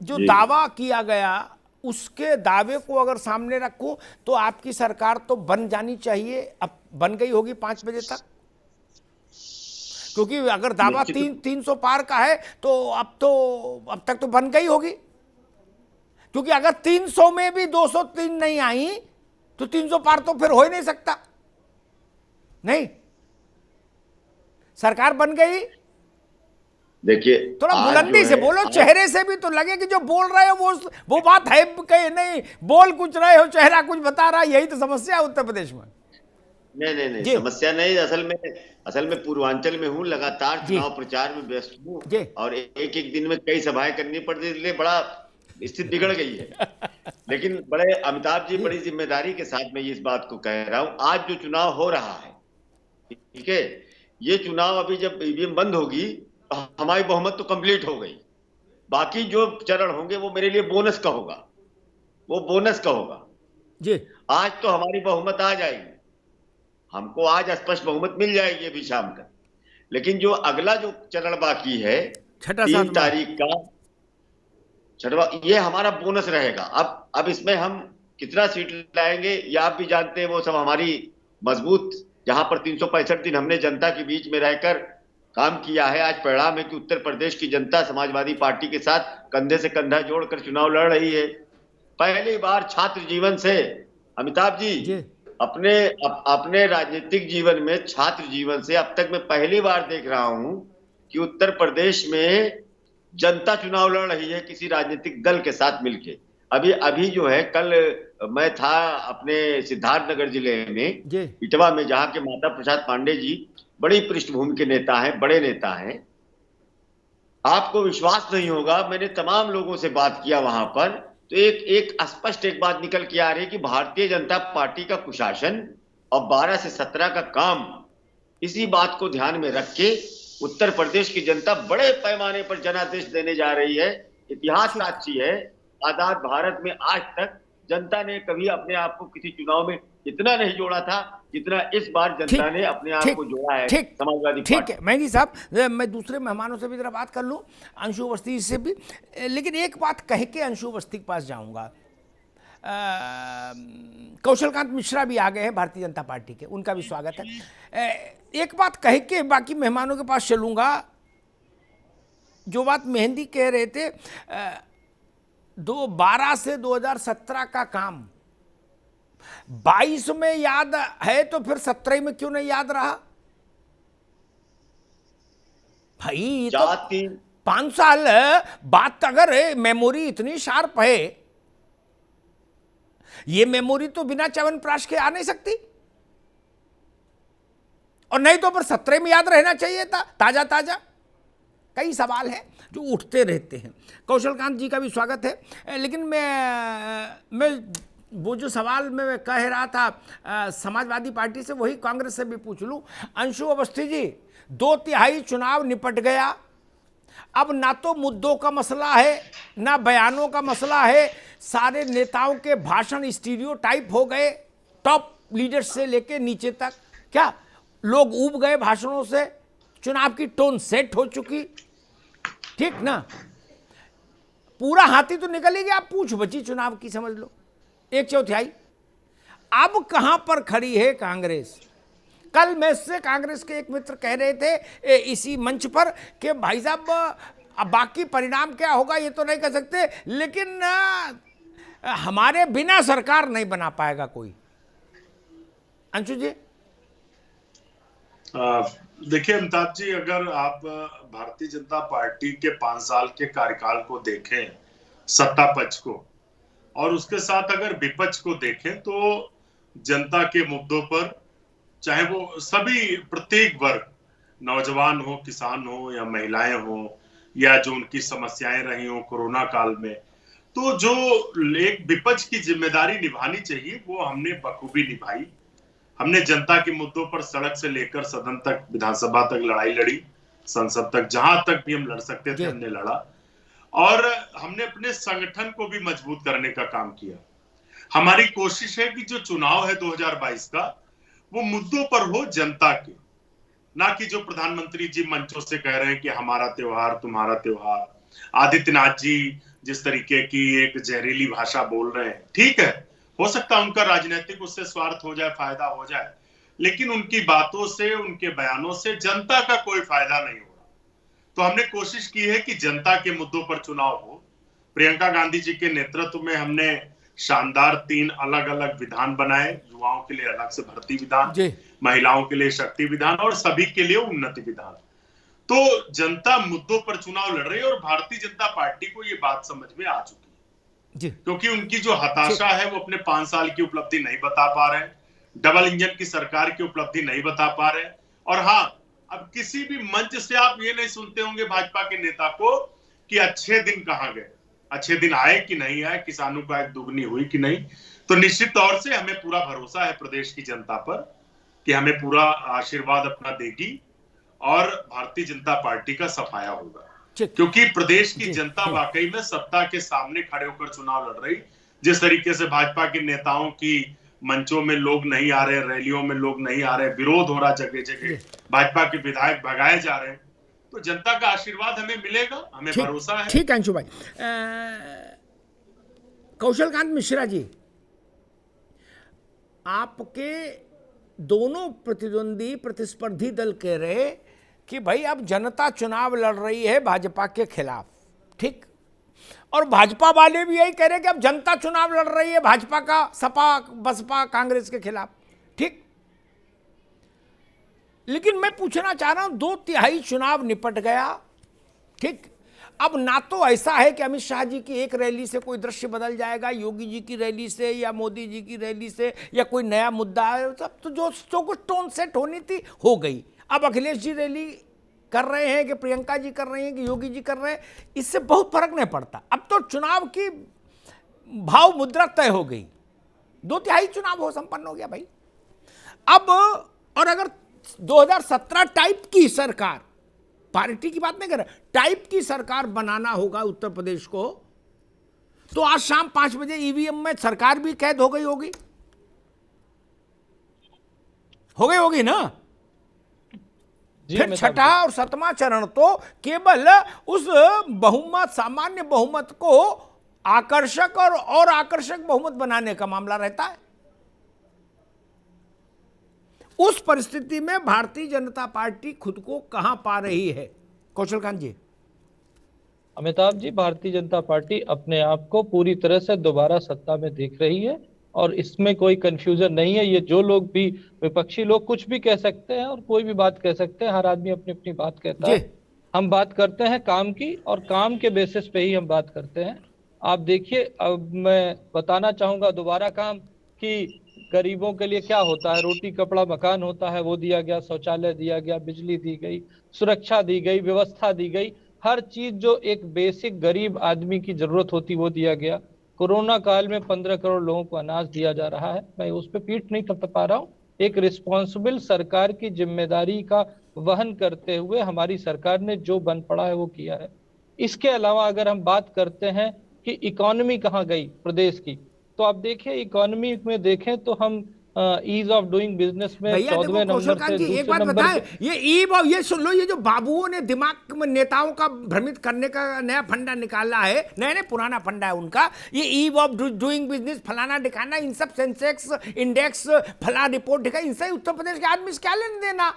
जो दावा किया गया उसके दावे को अगर सामने रखूं तो आपकी सरकार तो बन जानी चाहिए, अब बन गई होगी 5 बजे तक, क्योंकि अगर दावा 300 पार का है तो अब तक तो बन गई होगी, क्योंकि अगर 300 में भी 203 नहीं आई तो 300 पार तो फिर हो ही नहीं सकता। नहीं, सरकार बन गई। देखिए थोड़ा बुलंदी से बोलो, चेहरे से भी तो लगे कि जो बोल रहे हो वो बात है कहीं नहीं, बोल कुछ रहे हो, चेहरा कुछ बता रहा है, यही तो समस्या है उत्तर प्रदेश में। नहीं, समस्या नहीं, असल में पूर्वांचल में हूँ, लगातार चुनाव प्रचार में व्यस्त हूँ और एक एक दिन में कई सभाएं करनी पड़ती, इसलिए बड़ा स्थिति बिगड़ गई है। लेकिन बड़े अमिताभ जी, बड़ी जिम्मेदारी के साथ मैं इस बात को कह रहा हूँ, आज जो चुनाव हो रहा है, ठीक है, ये चुनाव अभी जब ईवीएम बंद होगी तो हमारी बहुमत तो कंप्लीट हो गई, बाकी जो चरण होंगे वो मेरे लिए बोनस का होगा, वो बोनस का होगा जी। आज तो हमारी बहुमत आ जाएगी, हमको आज स्पष्ट बहुमत मिल जाएगी अभी शाम तक, लेकिन जो अगला जो चरण बाकी है 3 तारीख का छठवा, ये हमारा बोनस रहेगा। अब इसमें हम कितना सीट लाएंगे ये आप भी जानते हैं, वो सब हमारी मजबूत, जहां पर 365 दिन हमने जनता के बीच में रहकर काम किया है, आज परिणाम है कि उत्तर प्रदेश की जनता समाजवादी पार्टी के साथ कंधे से कंधा जोड़कर चुनाव लड़ रही है। पहली बार छात्र जीवन से अमिताभ जी अपने राजनीतिक जीवन में, छात्र जीवन से अब तक मैं पहली बार देख रहा हूं कि उत्तर प्रदेश में जनता चुनाव लड़ रही है किसी राजनीतिक दल के साथ मिलके। अभी जो है, कल मैं था अपने सिद्धार्थनगर जिले में इटवा में, जहां के माता प्रसाद पांडे जी बड़ी पृष्ठभूमि के नेता हैं, बड़े नेता हैं। आपको विश्वास नहीं होगा, मैंने तमाम लोगों से बात किया वहां पर, तो एक स्पष्ट एक बात निकल के आ रही है कि भारतीय जनता पार्टी का कुशासन और 12 से 17 का काम, इसी बात को ध्यान में रख के उत्तर प्रदेश की जनता बड़े पैमाने पर जनादेश देने जा रही है। इतिहास साक्षी है, आजाद भारत में आज तक जनता ने कभी अपने आप को किसी चुनाव में इतना नहीं जोड़ा था जितना इस बार जनता ने अपने आप को जोड़ा है समाजवादी पार्टी। ठीक है मेहंदी साहब, मैं दूसरे मेहमानों से भी जरा बात कर लूं, अंशु अवस्थी से भी, लेकिन एक बात कह के अंशु अवस्थी के पास जाऊंगा। कौशलकांत मिश्रा भी आ गए हैं भारतीय जनता पार्टी के, उनका भी स्वागत है। एक बात कह के बाकी मेहमानों के पास चलूंगा। जो बात मेहंदी कह रहे थे, 12 से 2017 का काम 22 में याद है तो फिर 17 में क्यों नहीं याद रहा भाई? तो 5 साल बात, अगर मेमोरी इतनी शार्प है, ये मेमोरी तो बिना च्यवनप्राश के आ नहीं सकती, और नहीं तो फिर 17 में याद रहना चाहिए था, ताजा ताजा। कई सवाल हैं जो उठते रहते हैं। कौशलकांत जी का भी स्वागत है, लेकिन मैं वो जो सवाल मैं कह रहा था समाजवादी पार्टी से, वही कांग्रेस से भी पूछ लूं। अंशु अवस्थी जी, 2/3 चुनाव निपट गया, अब ना तो मुद्दों का मसला है ना बयानों का मसला है, सारे नेताओं के भाषण स्टीरियोटाइप हो गए, टॉप लीडर से लेके नीचे तक। क्या लोग ऊब गए भाषणों से? चुनाव की टोन सेट हो चुकी, ठीक ना? पूरा हाथी तो निकल ही गया, पूछ बची चुनाव की, समझ लो 1/4। अब कहां पर खड़ी है कांग्रेस? कल मैं से कांग्रेस के एक मित्र कह रहे थे इसी मंच पर कि भाई साहब, अब बाकी परिणाम क्या होगा ये तो नहीं कह सकते, लेकिन हमारे बिना सरकार नहीं बना पाएगा कोई। अंशु जी, देखिए अमिताभ जी, अगर आप भारतीय जनता पार्टी के 5 साल के कार्यकाल को देखें, सत्ता पक्ष को, और उसके साथ अगर विपक्ष को देखें, तो जनता के मुद्दों पर, चाहे वो सभी प्रत्येक वर्ग, नौजवान हो, किसान हो या महिलाएं हो, या जो उनकी समस्याएं रही हो कोरोना काल में, तो जो एक विपक्ष की जिम्मेदारी निभानी चाहिए वो हमने बखूबी निभाई। हमने जनता के मुद्दों पर सड़क से लेकर सदन तक, विधानसभा तक लड़ाई लड़ी, संसद तक, जहां तक भी हम लड़ सकते थे हमने लड़ा, और हमने अपने संगठन को भी मजबूत करने का काम किया। हमारी कोशिश है कि जो चुनाव है 2022 का, वो मुद्दों पर हो, जनता के, ना कि जो प्रधानमंत्री जी मंचों से कह रहे हैं कि हमारा त्योहार तुम्हारा त्योहार। आदित्यनाथ जी जिस तरीके की एक जहरीली भाषा बोल रहे हैं, ठीक है, हो सकता है उनका राजनीतिक उससे स्वार्थ हो जाए, फायदा हो जाए, लेकिन उनकी बातों से, उनके बयानों से जनता का कोई फायदा नहीं हो रहा। तो हमने कोशिश की है कि जनता के मुद्दों पर चुनाव हो। प्रियंका गांधी जी के नेतृत्व में हमने शानदार 3 अलग अलग विधान बनाए, युवाओं के लिए अलग से भर्ती विधान, महिलाओं के लिए शक्ति विधान और सभी के लिए उन्नति विधान। तो जनता मुद्दों पर चुनाव लड़ रही है और भारतीय जनता पार्टी को ये बात समझ में आ चुकी है, क्योंकि उनकी जो हताशा है वो अपने 5 साल की उपलब्धि नहीं बता पा रहे हैं, डबल इंजन की सरकार की उपलब्धि नहीं बता पा रहे हैं। और हाँ, अब किसी भी मंच से आप ये नहीं सुनते होंगे भाजपा के नेता को कि अच्छे दिन कहां गए, अच्छे दिन आए कि नहीं आए, किसानों का एक दुगनी हुई कि नहीं। तो निश्चित तौर से हमें पूरा भरोसा है प्रदेश की जनता पर कि हमें पूरा आशीर्वाद अपना देगी और भारतीय जनता पार्टी का सफाया होगा, क्योंकि प्रदेश की जनता वाकई में सत्ता के सामने खड़े होकर चुनाव लड़ रही। जिस तरीके से भाजपा के नेताओं की मंचों में लोग नहीं आ रहे, रैलियों में लोग नहीं आ रहे, विरोध हो रहा जगह जगह, भाजपा के विधायक भगाए जा रहे हैं, तो जनता का आशीर्वाद हमें मिलेगा, हमें भरोसा है। ठीक है अंशु भाई। कौशलकांत मिश्रा जी, आपके दोनों प्रतिद्वंदी प्रतिस्पर्धी दल कह रहे कि भाई अब जनता चुनाव लड़ रही है भाजपा के खिलाफ, ठीक, और भाजपा वाले भी यही कह रहे कि अब जनता चुनाव लड़ रही है भाजपा का, सपा बसपा कांग्रेस के खिलाफ, ठीक। लेकिन मैं पूछना चाह रहा हूं, 2/3 चुनाव निपट गया, ठीक। अब ना तो ऐसा है कि अमित शाह जी की एक रैली से कोई दृश्य बदल जाएगा, योगी जी की रैली से या मोदी जी की रैली से, या कोई नया मुद्दा है, सब तो जो कुछ टोन सेट होनी थी हो गई। अब अखिलेश जी रैली कर रहे हैं कि प्रियंका जी कर रही हैं कि योगी जी कर रहे हैं, इससे बहुत फर्क नहीं पड़ता। अब तो चुनाव की भाव मुद्रा तय हो गई, 2/3 चुनाव हो संपन्न हो गया भाई। अब और अगर 2017 टाइप की सरकार, पार्टी की बात नहीं कर रहा, टाइप की सरकार बनाना होगा उत्तर प्रदेश को, तो आज शाम 5 बजे ईवीएम में सरकार भी कैद हो गई होगी ना। फिर छठा और 7वां चरण तो केवल उस बहुमत, सामान्य बहुमत को आकर्षक और आकर्षक बहुमत बनाने का मामला रहता है। उस परिस्थिति में भारतीय जनता पार्टी खुद को कहां पा रही है, कौशलकांत जी? अमिताभ जी, भारतीय जनता पार्टी अपने आप को पूरी तरह से दोबारा सत्ता में देख रही है और इसमें कोई कंफ्यूजन नहीं है। ये जो लोग भी, विपक्षी लोग कुछ भी कह सकते हैं और कोई भी बात कह सकते हैं, हर आदमी अपनी अपनी बात कहता है। हम बात करते हैं काम की और काम के बेसिस पे ही हम बात करते हैं। आप देखिए, अब मैं बताना चाहूंगा दोबारा काम कि गरीबों के लिए क्या होता है, रोटी कपड़ा मकान होता है, वो दिया गया, शौचालय दिया गया, बिजली दी गई, सुरक्षा दी गई, व्यवस्था दी गई, हर चीज जो एक बेसिक गरीब आदमी की जरूरत होती वो दिया गया। कोरोना काल में 15 करोड़ लोगों को अनाज दिया जा रहा है। मैं उस पर पीठ नहीं थपथपा रहा हूँ। एक रिस्पॉन्सिबल सरकार की जिम्मेदारी का वहन करते हुए हमारी सरकार ने जो बन पड़ा है वो किया है। इसके अलावा अगर हम बात करते हैं कि इकोनॉमी कहाँ गई प्रदेश की, तो आप देखिए इकोनॉमी में देखें तो हम ईज ऑफ डूइंग बिजनेस में 14वें नंबर से दूसरे एक बात नंबर बताएं, ये सुन लो, ये जो बाबुओं ने दिमाग में नेताओं का भ्रमित करने का नया फंडा निकाला है, नया पुराना फंडा है उनका, ये ईज ऑफ डूइंग बिजनेस, फलाना दिखाना, इन सब सेंसेक्स इंडेक्स फला रिपोर्ट दिखा, इनसे उत्तर प्रदेश के आदमी से क्या लेने देना?